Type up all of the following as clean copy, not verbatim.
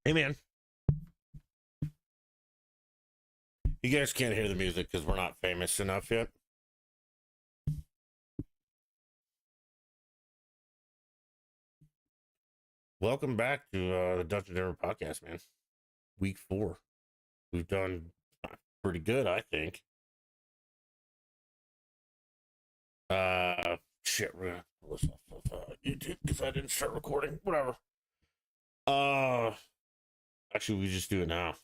Hey, man. You guys can't hear the music because we're not famous enough yet. Welcome back to the Dutch and Denver podcast, man. Week 4. We've done pretty good, I think. Shit, we're gonna pull this off of YouTube because I didn't start recording. Whatever. Uh, Actually, we just do it now.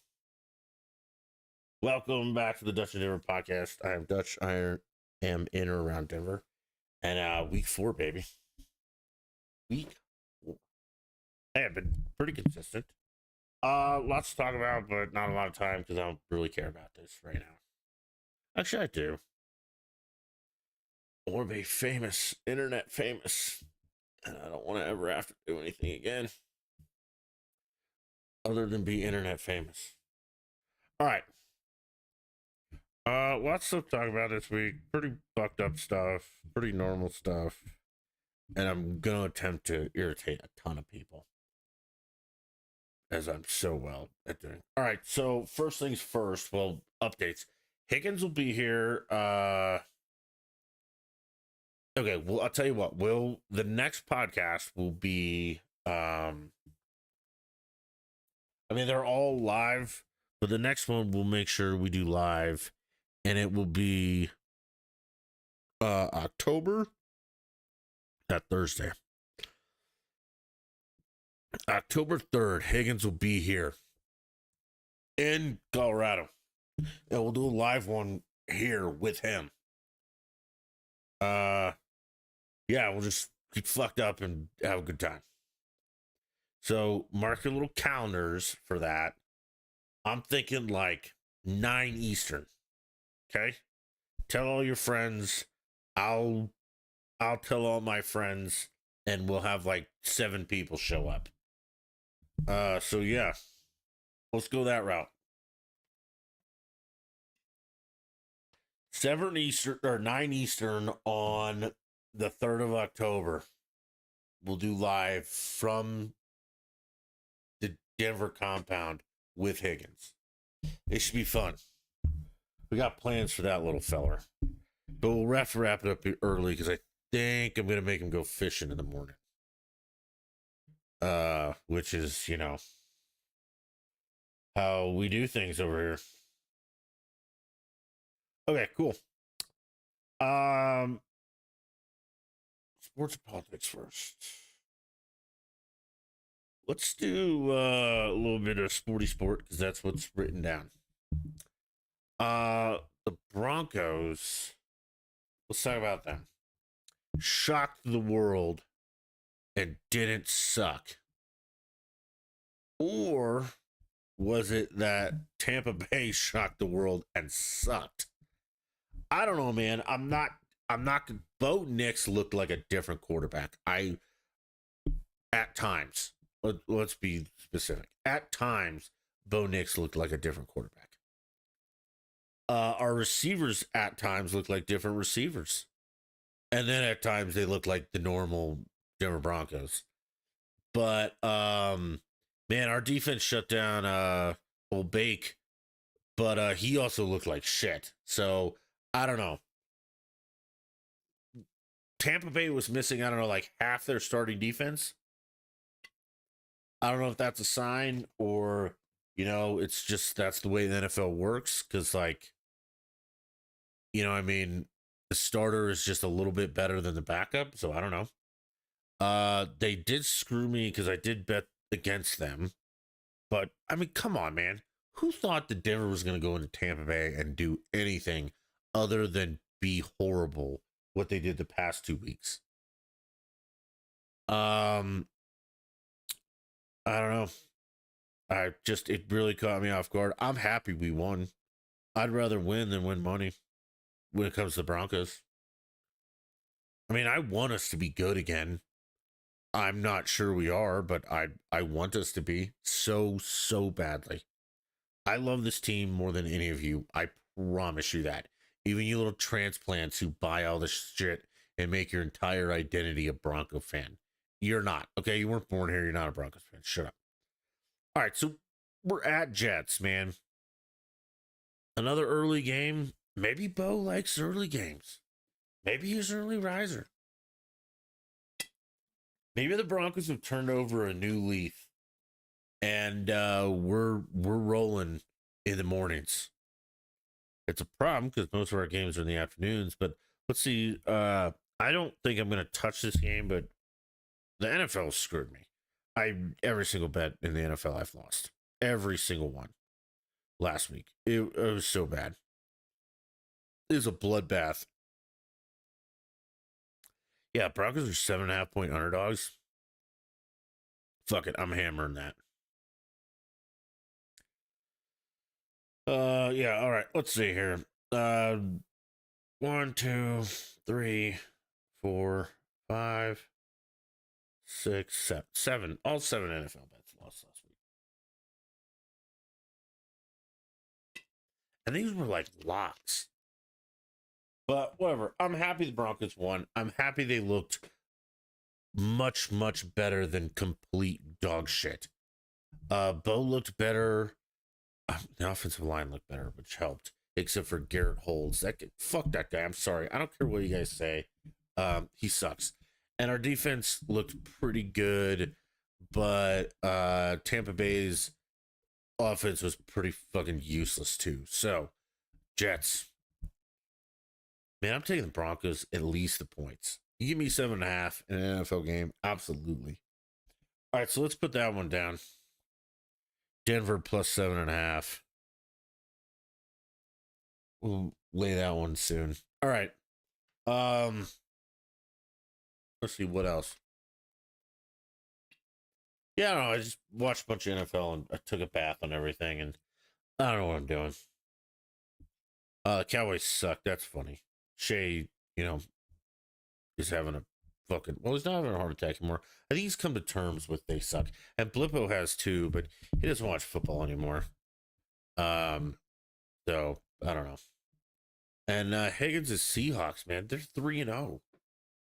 Welcome back to the Dutch and Denver podcast. I am Dutch. I am in or around Denver, and week 4, baby. Week 4. Hey, I've been pretty consistent. Lots to talk about, but not a lot of time because I don't really care about this right now. Actually, I do. I want to be famous, internet famous, and I don't want to ever have to do anything again other than be internet famous. All right. Lots to talk about this week. Pretty fucked up stuff, pretty normal stuff, and I'm gonna attempt to irritate a ton of people, as I'm so well at doing. All right, so first things first, well, updates. Higgins will be here. Okay, well, I'll tell you what, the next podcast will be they're all live, but the next one we'll make sure we do live, and it will be October, that Thursday. October 3rd, Higgins will be here in Colorado. And we'll do a live one here with him. Yeah, we'll just get fucked up and have a good time. So mark your little calendars for that. I'm thinking like 9 Eastern. Okay? Tell all your friends. I'll tell all my friends, and we'll have like 7 people show up. So yeah. Let's go that route. 7 Eastern or 9 Eastern on the 3rd of October. We'll do live from the Denver compound with Higgins. It should be fun. We got plans for that little feller. But we'll have to wrap it up early because I think I'm going to make him go fishing in the morning. Which is, how we do things over here. Okay, cool. Sports and politics first. Let's do a little bit of sporty sport because that's what's written down. The Broncos. Let's talk about them. Shocked the world and didn't suck. Or was it that Tampa Bay shocked the world and sucked? I don't know, man. I'm not. Bo Nix looked like a different quarterback. At times, let's be specific. At times, Bo Nix looked like a different quarterback. Our receivers at times look like different receivers. And then at times they look like the normal Denver Broncos. But man, our defense shut down old Bake, but he also looked like shit. So I don't know. Tampa Bay was missing, I don't know, like half their starting defense. I don't know if that's a sign or, it's just that's the way the NFL works. Cause like, the starter is just a little bit better than the backup. So I don't know. They did screw me because I did bet against them. But come on, man. Who thought that Denver was going to go into Tampa Bay and do anything other than be horrible? What they did the past 2 weeks. I don't know. It really caught me off guard. I'm happy we won. I'd rather win than win money when it comes to the Broncos. I want us to be good again. I'm not sure we are, but I want us to be so badly. I love this team more than any of you. I promise you that. Even you little transplants who buy all this shit and make your entire identity a Bronco fan. You're not. Okay, you weren't born here. You're not a Broncos fan. Shut up. All right, so we're at Jets, man. Another early game. Maybe Bo likes early games. Maybe he's an early riser. Maybe the Broncos have turned over a new leaf, and we're rolling in the mornings. It's a problem because most of our games are in the afternoons. But let's see. I don't think I'm going to touch this game, but the NFL screwed me. Every single bet in the NFL I've lost. Every single one. Last week. It was so bad. It was a bloodbath. Yeah, Broncos are 7.5-point underdogs. Fuck it, I'm hammering that. Yeah, all right. Let's see here. 1, 2, 3, 4, 5, 6, 7. 7. All 7 NFL bets lost last week. And these were like locks. But whatever. I'm happy the Broncos won. I'm happy they looked much, much better than complete dog shit. Bo looked better. The offensive line looked better, which helped, except for Garrett Holds. Fuck that guy. I'm sorry. I don't care what you guys say. He sucks. And our defense looked pretty good, but Tampa Bay's offense was pretty fucking useless too. So, Jets. Man, I'm taking the Broncos at least the points. You give me 7.5 in an NFL game, absolutely. All right, so let's put that one down. Denver plus 7.5. We'll lay that one soon. All right. Let's see what else. Yeah, I don't know. I just watched a bunch of NFL and I took a bath on everything, and I don't know what I'm doing. Cowboys suck. That's funny. Shea, is having a fucking. Well, he's not having a heart attack anymore. I think he's come to terms with they suck, and Blippo has too, but he doesn't watch football anymore. So I don't know. And Higgins is Seahawks, man. They're 3-0.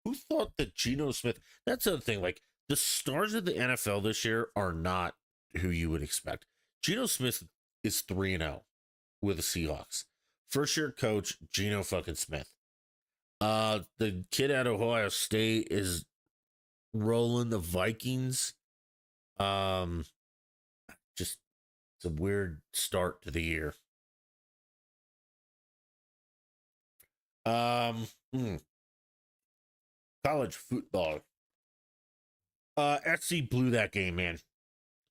Who thought that Geno Smith? That's the other thing. Like the stars of the NFL this year are not who you would expect. Geno Smith is 3-0 with the Seahawks. First year coach Geno fucking Smith. The kid at Ohio State is rolling the Vikings. Just it's a weird start to the year. College football. SC blew that game, man.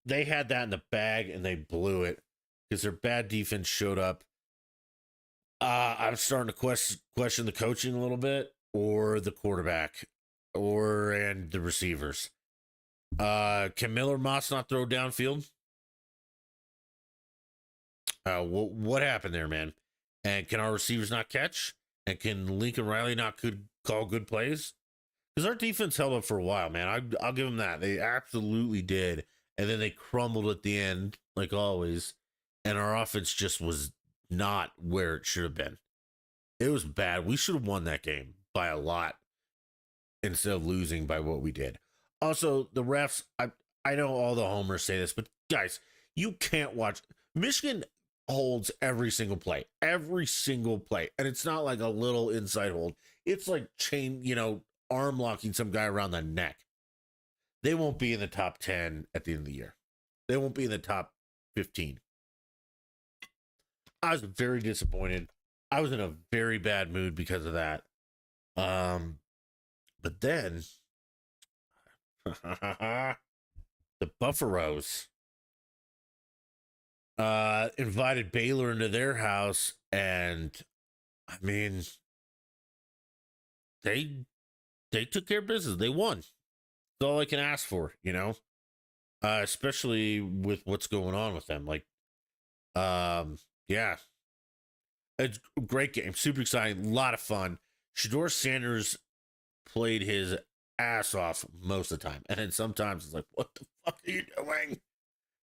They had that in the bag and they blew it because their bad defense showed up. I'm starting to question the coaching a little bit, or the quarterback, and the receivers. Can Miller Moss not throw downfield? What happened there, man? And can our receivers not catch? And can Lincoln Riley not call good plays? Because our defense held up for a while, man. I'll give them that. They absolutely did. And then they crumbled at the end, like always. And our offense just was not where it should have been. It was bad. We should have won that game by a lot instead of losing by what we did. Also, the refs, I know all the homers say this, but guys, you can't watch. Michigan holds every single play. And it's not like a little inside hold. It's like arm locking some guy around the neck. They won't be in the top 10 at the end of the year. They won't be in the top 15. I was very disappointed. I was in a very bad mood because of that. But then the Buffaloes invited Baylor into their house, and I mean, they took care of business. They won. That's all I can ask for, especially with what's going on with them. Like, yeah, it's a great game, super exciting, a lot of fun. Shedeur Sanders played his ass off most of the time, and then sometimes it's like, what the fuck are you doing?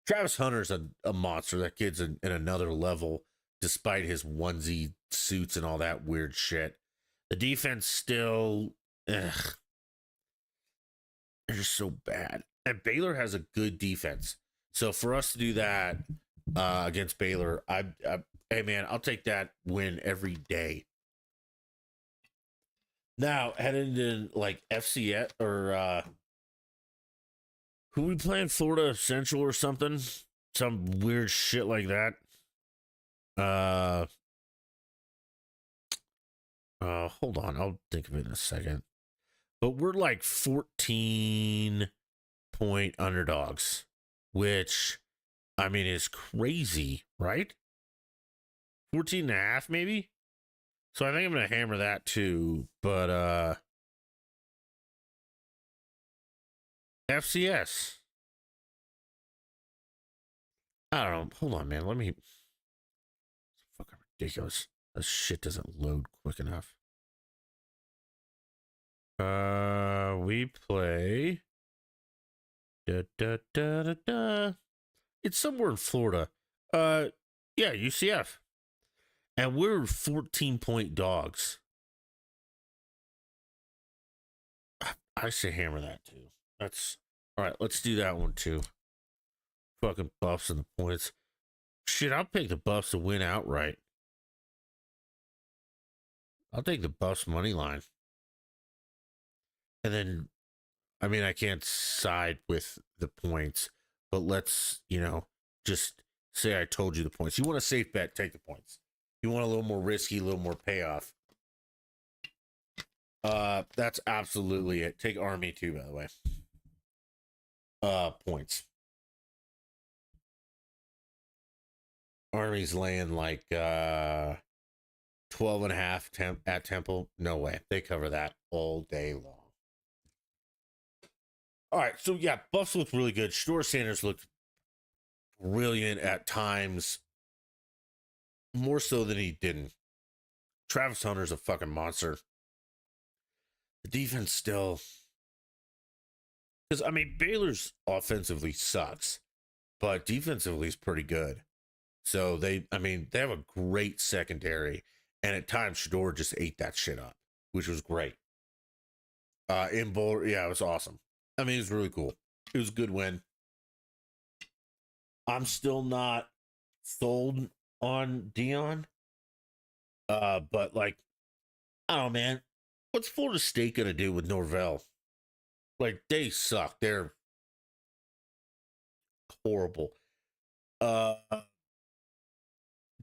Travis Hunter's a monster. That kid's in another level, despite his onesie suits and all that weird shit. The defense still, they're just so bad. And Baylor has a good defense. So for us to do that against Baylor, hey man, I'll take that win every day. Now heading into like FCS or who we playing? Florida Central or something? Some weird shit like that. Hold on, I'll think of it in a second. But we're like 14-point underdogs, which I mean is crazy, right? 14 and a half, maybe. So I think I'm gonna hammer that too. But FCS. I don't know. Hold on, man. Let me. It's fucking ridiculous. This shit doesn't load quick enough. We play. Da, da, da, da, da. It's somewhere in Florida. Yeah, UCF. And we're 14-point dogs. I say hammer that too. That's all right. Let's do that one too. Fucking Buffs and the points. Shit, I'll pick the Buffs to win outright. I'll take the Buffs money line. And then, I mean, I can't side with the points, but let's, just say I told you the points. You want a safe bet, take the points. You want a little more risky, a little more payoff. That's absolutely it. Take Army too, by the way. Points. Army's laying like 12 and a half at Temple. No way. They cover that all day long. All right, so yeah, Buffs looked really good. Shedeur Sanders looked brilliant at times, more so than he didn't. Travis Hunter's a fucking monster. The defense still, because I mean Baylor's offensively sucks, but defensively is pretty good. So they have a great secondary, and at times Shedeur just ate that shit up, which was great. In Boulder, yeah, it was awesome. I mean, it was really cool. It was a good win. I'm still not sold on Deion. But like, I don't know, man. What's Florida State gonna do with Norvell? Like, they suck. They're horrible. Does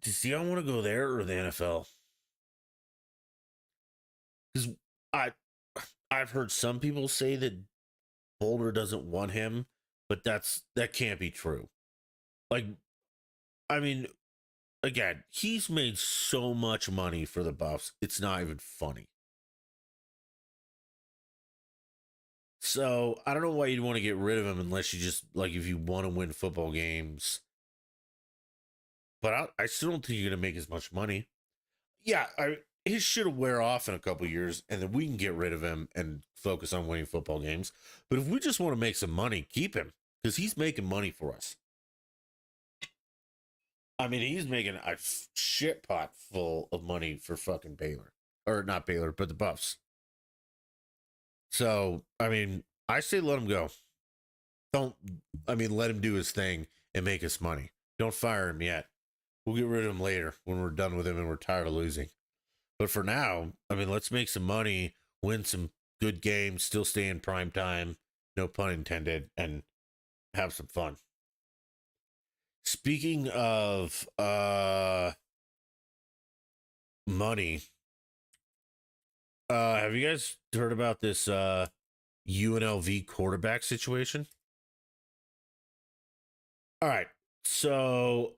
Deion want to go there or the NFL? Because I've heard some people say that Boulder doesn't want him, but that can't be true. Like, I mean, again, he's made so much money for the Buffs, it's not even funny. So I don't know why you'd want to get rid of him unless you just like if you want to win football games. But I still don't think you're gonna make as much money. Yeah, his shit will wear off in a couple years, and then we can get rid of him and focus on winning football games. But if we just want to make some money, keep him because he's making money for us. I mean, he's making a shit pot full of money for fucking Baylor. Or not Baylor, but the Buffs. So, I mean, I say let him go. Let him do his thing and make us money. Don't fire him yet. We'll get rid of him later when we're done with him and we're tired of losing. But for now, I mean, let's make some money, win some good games, still stay in prime time, no pun intended, and have some fun. Speaking of money, have you guys heard about this UNLV quarterback situation? All right. So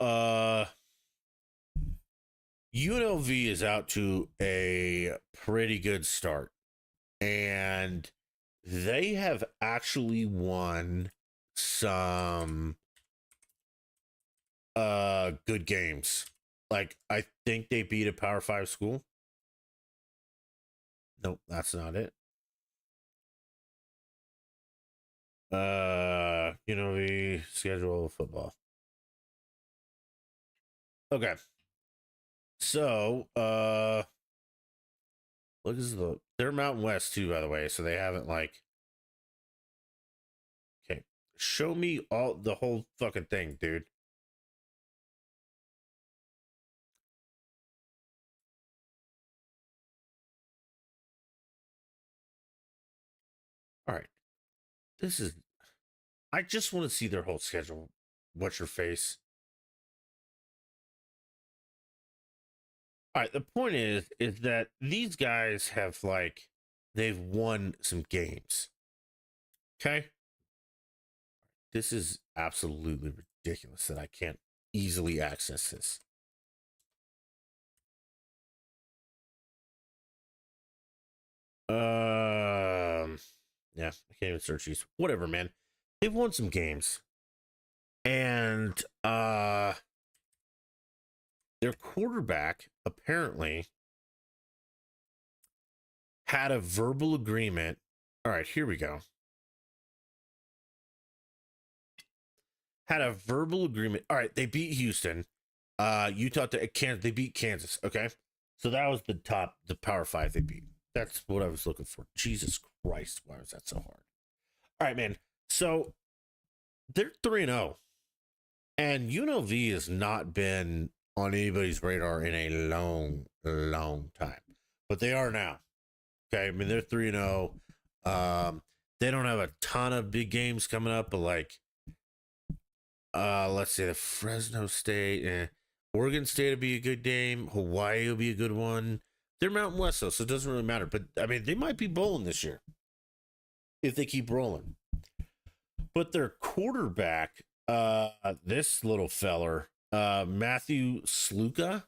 UNLV is out to a pretty good start. And they have actually won some good games. Like, I think they beat a Power 5 school. Nope, that's not it. The schedule of football. Okay. So, look, they're Mountain West too, by the way, so they haven't like. Okay. show me all the whole fucking thing, dude. All right. This is I just want to see their whole schedule. What's your face? All right, the point is that these guys have like they've won some games. Okay? This is absolutely ridiculous that I can't easily access this. Yeah, I can't even search these. Whatever, man. They've won some games. And their quarterback apparently had a verbal agreement. All right, here we go. Had a verbal agreement. All right, they beat Houston. Utah, Kansas. They beat Kansas. Okay, so that was the Power Five they beat. That's what I was looking for. Jesus Christ, why was that so hard? All right, man. So they're 3-0, and UNLV has not been on anybody's radar in a long, long time, but they are now. Okay, I mean they're 3-0. They don't have a ton of big games coming up, but like, let's say the Fresno State, Oregon State will be a good game. Hawaii will be a good one. They're Mountain West though, so it doesn't really matter. But I mean, they might be bowling this year if they keep rolling. But their quarterback, this little feller, Matthew Sluka,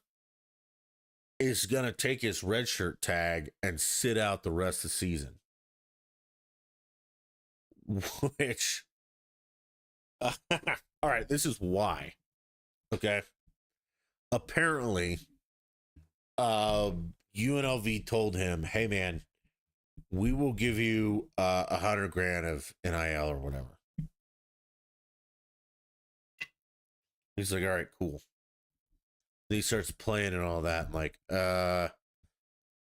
is gonna take his redshirt tag and sit out the rest of the season. Which, all right, this is why. Okay, apparently, UNLV told him, "Hey, man, we will give you $100,000 of NIL or whatever." He's like, "All right, cool." Then he starts playing and all that. I'm like,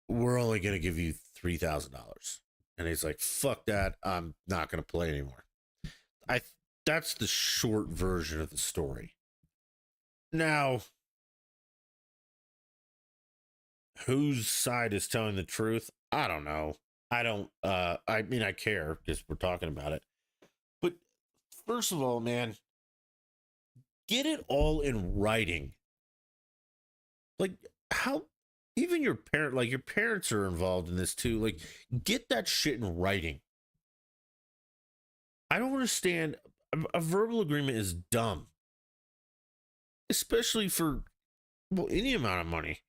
we're only gonna give you $3,000. And he's like, "Fuck that! I'm not gonna play anymore." That's the short version of the story. Now, whose side is telling the truth? I don't know. I don't. I mean, I care because we're talking about it. But first of all, man, get it all in writing. Like how even your parent, like your parents are involved in this too. Like, get that shit in writing. I don't understand. A verbal agreement is dumb, especially for well any amount of money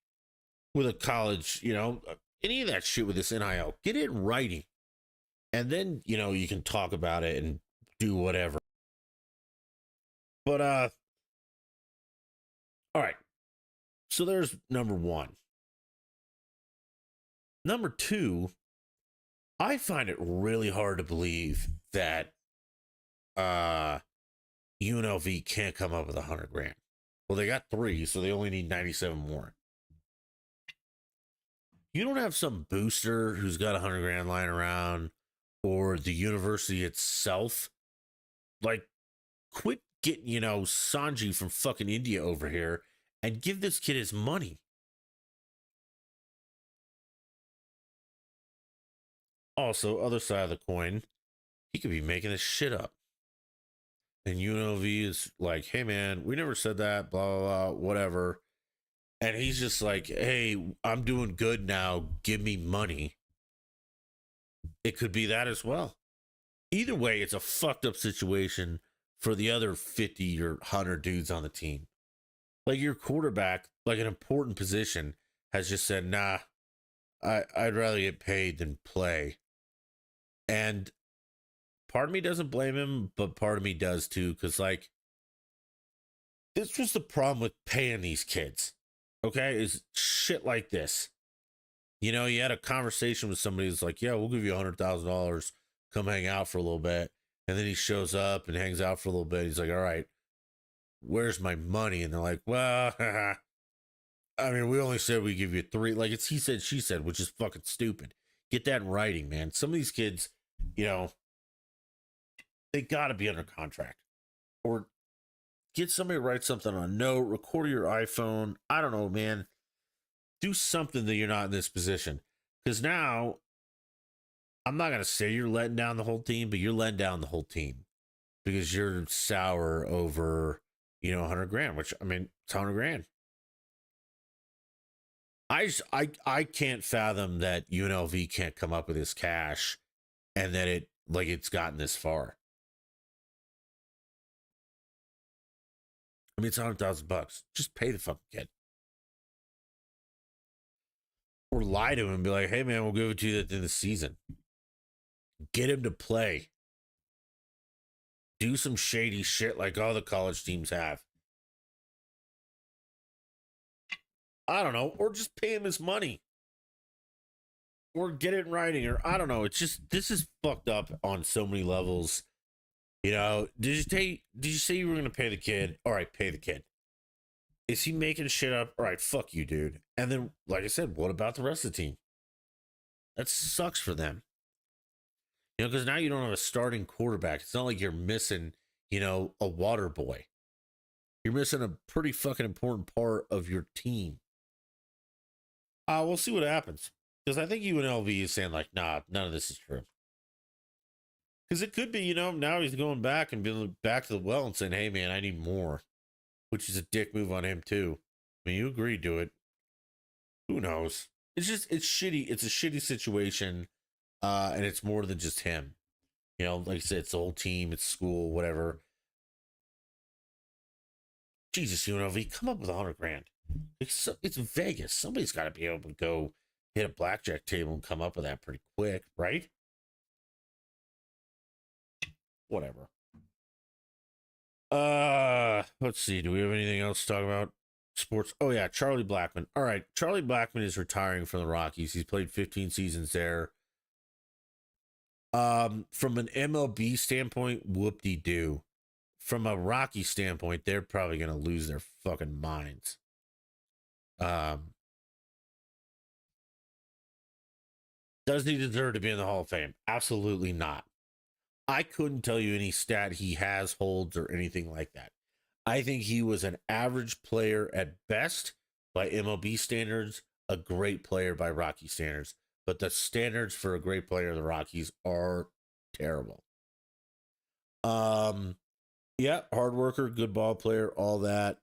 with a college. Any of that shit with this NIL. Get it in writing, and then you can talk about it and do whatever. But all right. So there's number one. Number two, I find it really hard to believe that UNLV can't come up with $100,000. Well, they got 3, so they only need 97 more. You don't have some booster who's got $100,000 lying around, or the university itself. Like, quit getting Sanji from fucking India over here and give this kid his money. Also, other side of the coin, he could be making this shit up. And UNLV is like, "Hey, man, we never said that, blah, blah, blah, whatever." And he's just like, "Hey, I'm doing good now. Give me money." It could be that as well. Either way, it's a fucked up situation for the other 50 or 100 dudes on the team. Like your quarterback, like an important position, has just said, "Nah, I'd rather get paid than play." And part of me doesn't blame him, but part of me does too, because like this was the problem with paying these kids. Okay, is shit like this. You had a conversation with somebody who's like, "Yeah, we'll give you $100,000, come hang out for a little bit," and then he shows up and hangs out for a little bit. He's like, "All right, where's my money?" And they're like, "Well, I mean, we only said we give you 3." Like it's he said, she said, which is fucking stupid. Get that in writing, man. Some of these kids, you know, They got to be under contract. Or get somebody to write something on a note, record your iPhone. I don't know, man. Do something that you're not in this position. Because now, I'm not going to say you're letting down the whole team, but you're letting down the whole team because you're sour over, 100 grand, which, I mean, it's 100 grand. I can't fathom that UNLV can't come up with this cash and that it's gotten this far. I mean, it's $100,000. Just pay the fucking kid. Or lie to him and be like, hey, man, we'll give it to you at the end of the season. Get him to play. Do some shady shit like all the college teams have. I don't know. Or just pay him his money. Or get it in writing. Or I don't know. It's just, this is fucked up on so many levels. Did you say you were going to pay the kid? All right, pay the kid. Is he making shit up? All right, fuck you, dude. And then, like I said, what about the rest of the team? That sucks for them. Because now you don't have a starting quarterback. It's not like you're missing, a water boy. You're missing a pretty fucking important part of your team. We'll see what happens. Because I think UNLV is saying, like, nah, none of this is true. Because it could be, now he's going back and being back to the well and saying, hey, man, I need more. Which is a dick move on him, too. I mean, you agreed to it. Who knows? It's shitty. It's a shitty situation. And it's more than just him. Like I said, it's the whole team, it's school, whatever. Jesus, UNLV, come up with 100 grand. It's Vegas. Somebody's got to be able to go hit a blackjack table and come up with that pretty quick, right? Whatever. Let's see. Do we have anything else to talk about? Sports. Oh yeah, Charlie Blackmon. All right, Charlie Blackmon is retiring from the Rockies. He's played 15 seasons there. From an MLB standpoint, whoop-de-doo. From a Rocky standpoint, they're probably gonna lose their fucking minds. Does he deserve to be in the Hall of Fame? Absolutely not. I couldn't tell you any stat he has, holds, or anything like that. I think he was an average player at best by MLB standards, a great player by Rocky standards. But the standards for a great player of the Rockies are terrible. Yeah, hard worker, good ball player, all that.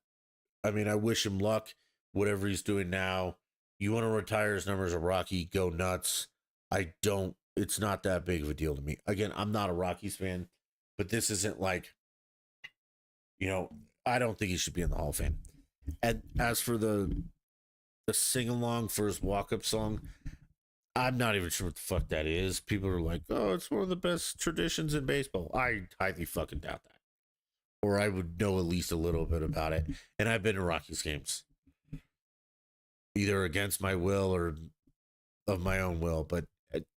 I mean, I wish him luck, whatever he's doing now. You want to retire his numbers a Rocky, go nuts. I don't. It's not that big of a deal to me. Again, I'm not a Rockies fan, but this isn't like, I don't think he should be in the Hall of Fame. And as for the sing along for his walk up song, I'm not even sure what the fuck that is. People are like, oh, it's one of the best traditions in baseball. I highly fucking doubt that. Or I would know at least a little bit about it. And I've been to Rockies games, either against my will or of my own will. But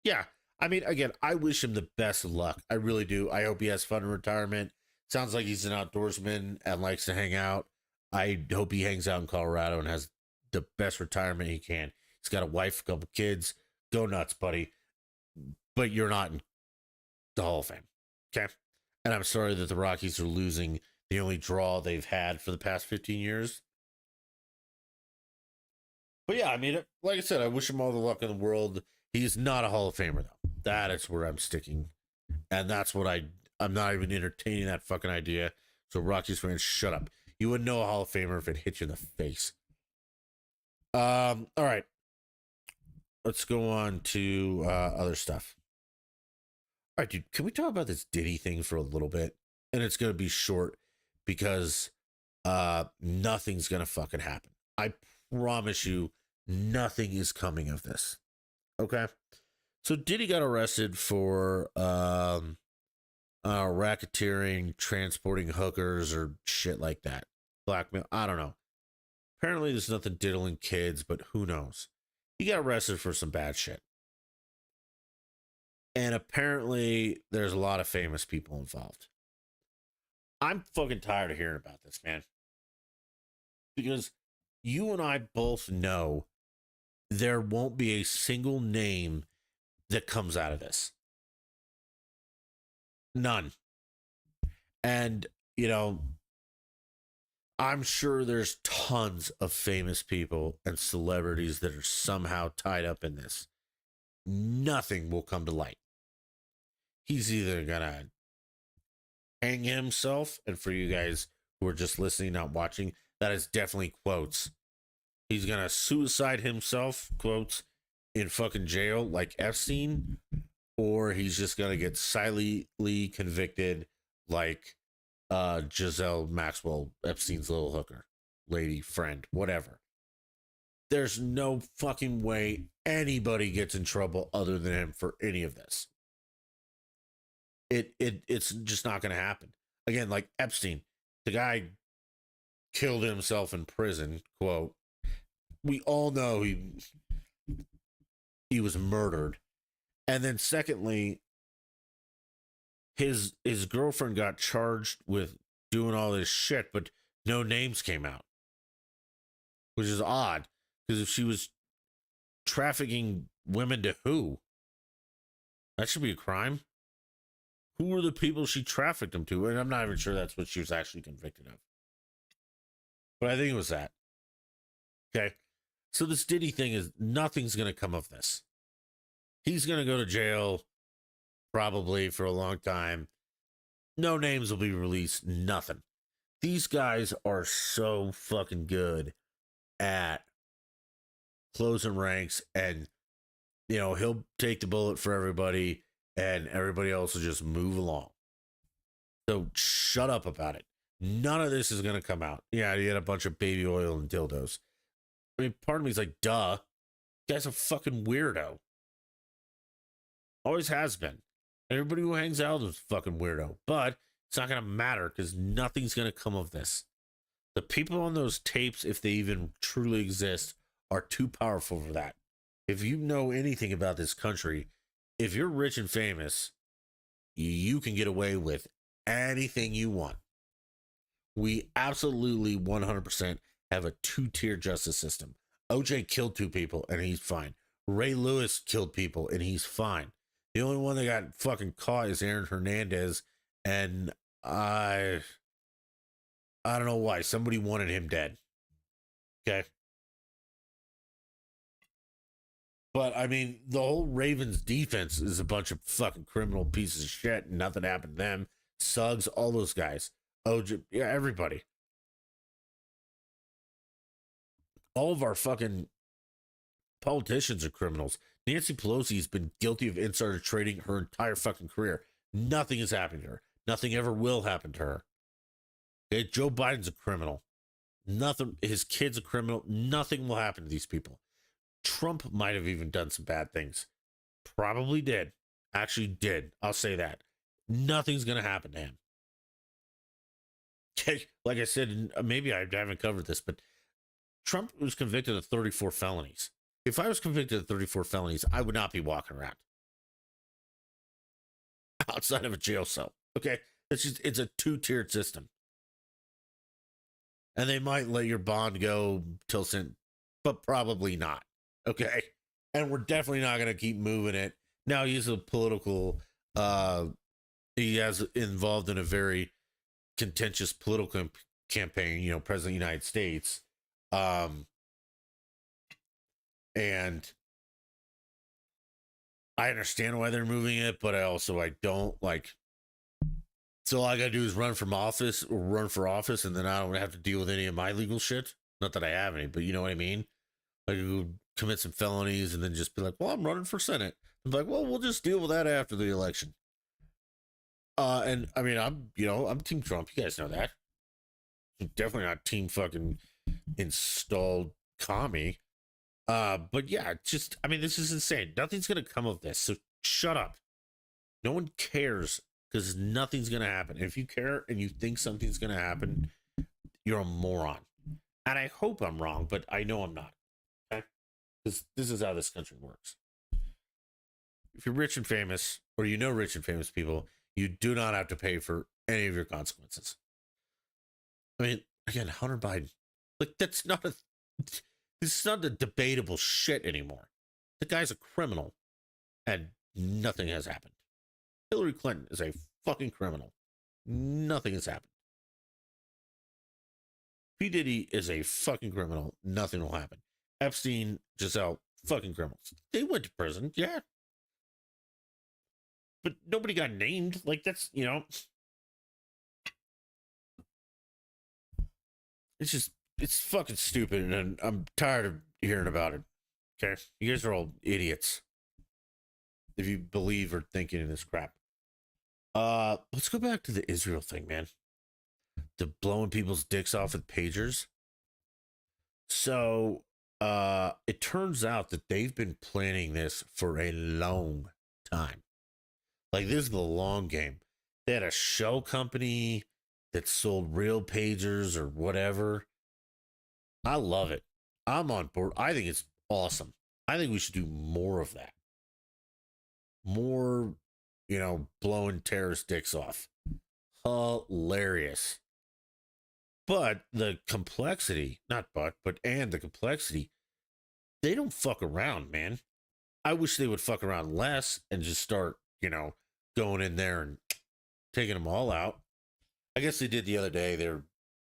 yeah, I mean, again, I wish him the best of luck. I really do. I hope he has fun in retirement. Sounds like he's an outdoorsman and likes to hang out. I hope he hangs out in Colorado and has the best retirement he can. He's got a wife, a couple kids. Go nuts, buddy. But you're not in the Hall of Fame. Okay? And I'm sorry that the Rockies are losing the only draw they've had for the past 15 years. But yeah, I mean, like I said, I wish him all the luck in the world. He's not a Hall of Famer, though. That is where I'm sticking. And that's what I'm not even entertaining that fucking idea. So Rockies fans, shut up. You wouldn't know a Hall of Famer if it hit you in the face. All right. Let's go on to other stuff. All right, dude, can we talk about this Diddy thing for a little bit? And it's going to be short because nothing's going to fucking happen. I promise you, nothing is coming of this. Okay? So Diddy got arrested for racketeering, transporting hookers or shit like that. Blackmail. I don't know. Apparently there's nothing diddling kids, but who knows? He got arrested for some bad shit. And apparently there's a lot of famous people involved. I'm fucking tired of hearing about this, man. Because you and I both know there won't be a single name that comes out of this. None. And, you know, I'm sure there's tons of famous people and celebrities that are somehow tied up in this. Nothing will come to light. He's either going to hang himself, and for you guys who are just listening, not watching, that is definitely quotes. He's going to suicide himself, quotes, in fucking jail like Epstein, or he's just going to get silently convicted like Giselle Maxwell, Epstein's little hooker, lady, friend, whatever. There's no fucking way anybody gets in trouble other than him for any of this. It's just not going to happen. Again, like Epstein, the guy killed himself in prison, quote. We all know he was murdered. And then secondly, his girlfriend got charged with doing all this shit, but no names came out, which is odd because if she was trafficking women to who, that should be a crime. Who were the people she trafficked them to? And I'm not even sure that's what she was actually convicted of, but I think it was that. Okay, so this Diddy thing is nothing's going to come of this. He's going to go to jail probably for a long time. No names will be released. Nothing. These guys are so fucking good at closing ranks, and you know he'll take the bullet for everybody, and everybody else will just move along. So shut up about it. None of this is going to come out. Yeah, you had a bunch of baby oil and dildos. I mean, part of me is like, duh. This guy's a fucking weirdo. Always has been. Everybody who hangs out is a fucking weirdo. But it's not going to matter because nothing's going to come of this. The people on those tapes, if they even truly exist, are too powerful for that. If you know anything about this country, if you're rich and famous, you can get away with anything you want. We absolutely 100% have a two-tier justice system. OJ killed 2 people and he's fine. Ray Lewis killed people and he's fine. The only one that got fucking caught is Aaron Hernandez, and I don't know why. Somebody wanted him dead. Okay. But I mean, the whole Ravens defense is a bunch of fucking criminal pieces of shit. Nothing happened to them. Suggs, all those guys. OJ, yeah, everybody. All of our fucking politicians are criminals. Nancy Pelosi's been guilty of insider trading her entire fucking career. Nothing has happened to her. Nothing ever will happen to her. Okay? Joe Biden's a criminal. Nothing. His kid's a criminal. Nothing will happen to these people. Trump might have even done some bad things. Probably did. Actually did. I'll say that. Nothing's going to happen to him. Okay? Like I said, maybe I haven't covered this, but Trump was convicted of 34 felonies. If I was convicted of 34 felonies, I would not be walking around outside of a jail cell. Okay? It's a two-tiered system. And they might let your bond go till sent, but probably not. Okay? And we're definitely not going to keep moving it. Now he's a political, he has involved in a very contentious political campaign, you know, President of the United States. And I understand why they're moving it, but I don't like. So all I gotta do is run for office, and then I don't have to deal with any of my legal shit. Not that I have any, but you know what I mean. Like commit some felonies and then just be like, "Well, I'm running for Senate." I'm like, "Well, we'll just deal with that after the election." And I mean, I'm Team Trump. You guys know that. I'm definitely not Team fucking installed commie. But yeah, just, I mean, this is insane. Nothing's going to come of this. So shut up. No one cares because nothing's going to happen. And if you care and you think something's going to happen, you're a moron. And I hope I'm wrong, but I know I'm not. Okay? Because this is how this country works. If you're rich and famous, or you know rich and famous people, you do not have to pay for any of your consequences. I mean, again, Hunter Biden, like, this is not a debatable shit anymore. The guy's a criminal, and nothing has happened. Hillary Clinton is a fucking criminal. Nothing has happened. P. Diddy is a fucking criminal. Nothing will happen. Epstein, Giselle, fucking criminals. They went to prison, yeah. But nobody got named. Like, that's, it's just, it's fucking stupid. And I'm tired of hearing about it. Okay. You guys are all idiots if you believe or think any of this crap. Let's go back to the Israel thing, man. The blowing people's dicks off with pagers. So, it turns out that they've been planning this for a long time. Like, this is the long game. They had a shell company that sold real pagers or whatever. I love it. I'm on board. I think it's awesome. I think we should do more of that. More, blowing terrorist dicks off. Hilarious. But the complexity, and the complexity, they don't fuck around, man. I wish they would fuck around less and just start, going in there and taking them all out. I guess they did the other day. They were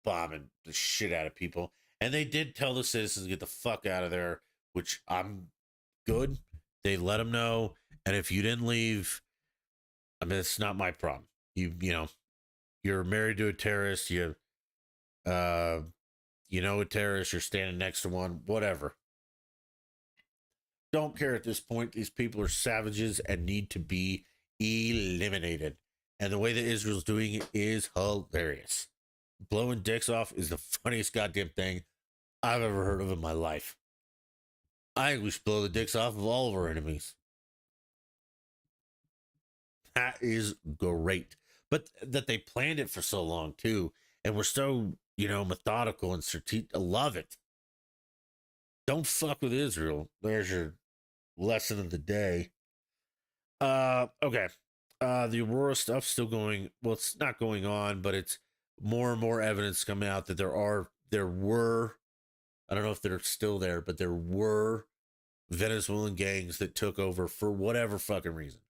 bombing the shit out of people. And they did tell the citizens to get the fuck out of there, which I'm good. They let them know. And if you didn't leave, I mean, it's not my problem. You're married to a terrorist. You a terrorist. You're standing next to one. Whatever. Don't care at this point. These people are savages and need to be eliminated. And the way that Israel's doing it is hilarious. Blowing dicks off is the funniest goddamn thing I've ever heard of in my life. I wish blow the dicks off of all of our enemies. That is great. But that they planned it for so long too, and we're so, methodical and strategic. I love it. Don't fuck with Israel. There's your lesson of the day. Okay. The Aurora stuff's still going. Well, it's not going on, but it's more and more evidence coming out that there were, I don't know if they're still there, but there were Venezuelan gangs that took over for whatever fucking reason.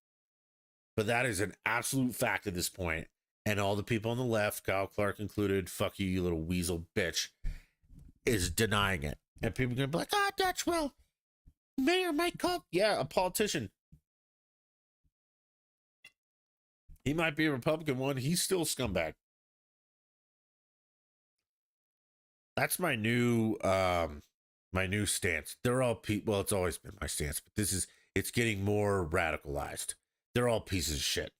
But that is an absolute fact at this point. And all the people on the left, Kyle Clark included, fuck you, you little weasel bitch, is denying it. And people are going to be like, Dutch, well, Mayor Mike Cobb, yeah, a politician. He might be a Republican one. He's still a scumbag. That's my new stance. They're all well, it's always been my stance, but it's getting more radicalized. They're all pieces of shit.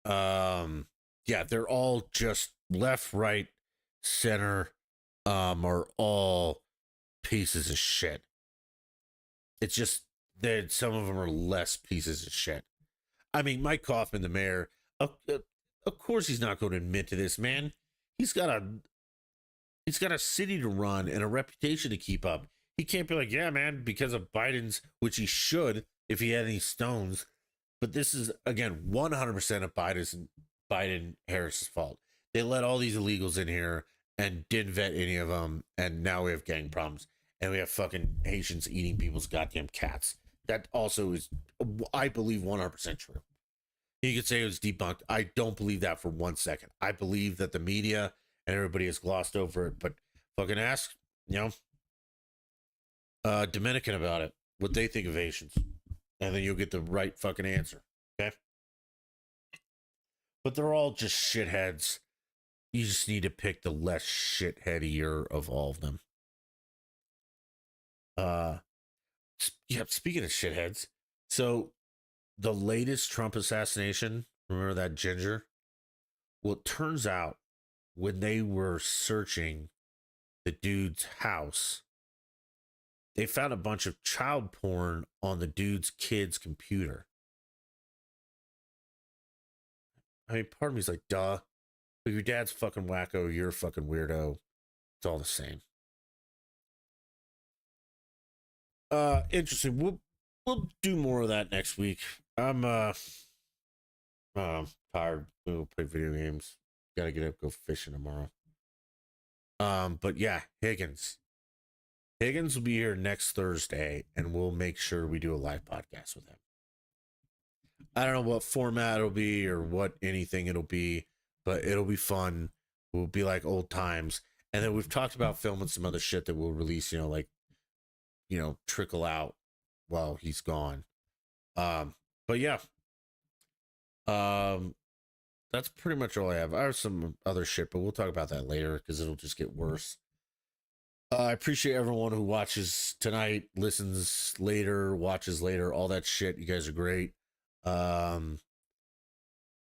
Yeah, they're all just left, right, center, are all pieces of shit. It's just that some of them are less pieces of shit. I mean, Mike Coffman, the mayor, of course he's not going to admit to this, man. He's got a city to run and a reputation to keep up. He can't be like, yeah, man, because of Biden's, which he should if he had any stones. But this is, again, 100% of Biden Harris's fault. They let all these illegals in here and didn't vet any of them. And now we have gang problems. And we have fucking Haitians eating people's goddamn cats. That also is, I believe, 100% true. You could say it was debunked. I don't believe that for 1 second. I believe that the media and everybody has glossed over it. But fucking ask, Dominican about it, what they think of Haitians. And then you'll get the right fucking answer. Okay? But they're all just shitheads. You just need to pick the less shitheadier of all of them. Yeah, speaking of shitheads, so the latest Trump assassination, remember that ginger? Well, it turns out when they were searching the dude's house, they found a bunch of child porn on the dude's kid's computer. I mean, part of me's like, duh. But your dad's fucking wacko, you're a fucking weirdo. It's all the same. Interesting. We'll do more of that next week. I'm tired. We'll play video games. Gotta get up, go fishing tomorrow. But yeah, Higgins will be here next Thursday, and we'll make sure we do a live podcast with him. I don't know what format it'll be or what anything it'll be, but it'll be fun. We'll be like old times. And then we've talked about filming some other shit that we'll release, like, trickle out while he's gone. But yeah. Um, that's pretty much all I have. I have some other shit, but we'll talk about that later because it'll just get worse. I appreciate everyone who watches tonight, listens later, watches later, all that shit. You guys are great.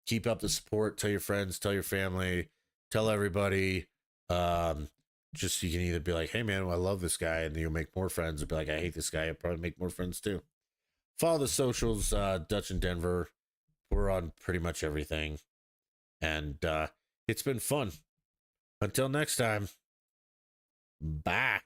Keep up the support. Tell your friends, tell your family, tell everybody. Just you can either be like, hey man, I love this guy, and you'll make more friends, or be like, I hate this guy, I'll probably make more friends too. Follow the socials, Dutch in Denver. We're on pretty much everything. And it's been fun. Until next time, bye.